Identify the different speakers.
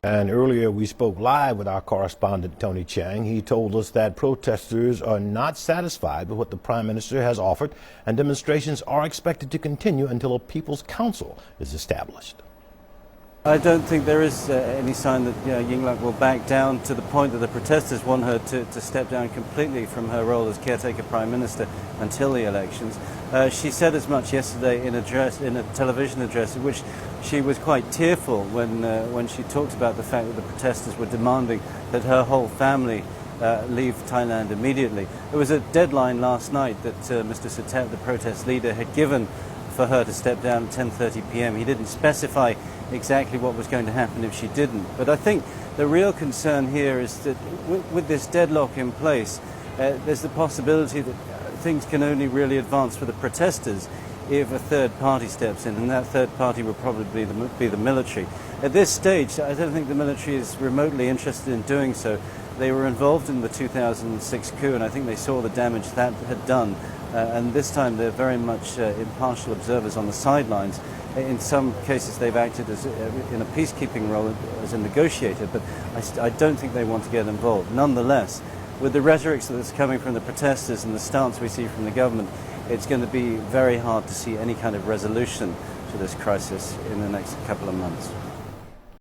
Speaker 1: And earlier we spoke live with our correspondent, Tony Cheng. He told us that protesters are not satisfied with what the Prime Minister has offered, and demonstrations are expected to continue until a People's Council is established.
Speaker 2: I don't think there is any sign that Yingluck will back down, to the point that the protesters want her to step down completely from her role as caretaker Prime Minister until the elections. She said as much yesterday in a television address, in which she was quite tearful when she talked about the fact that the protesters were demanding that her whole family leave Thailand immediately. There was a deadline last night that Mr. Suthep, the protest leader, had given for her to step down at 10:30 p.m. He didn't specify exactly what was going to happen if she didn't. But I think the real concern here is that with this deadlock in place, there's the possibility that things can only really advance for the protesters if a third party steps in, and that third party will probably be the military. At this stage, I don't think the military is remotely interested in doing so. They were involved in the 2006 coup, and I think they saw the damage that had done. And this time they're very much impartial observers on the sidelines. In some cases they've acted as in a peacekeeping role as a negotiator, but I don't think they want to get involved. Nonetheless, with the rhetoric that's coming from the protesters and the stance we see from the government, it's going to be very hard to see any kind of resolution to this crisis in the next couple of months.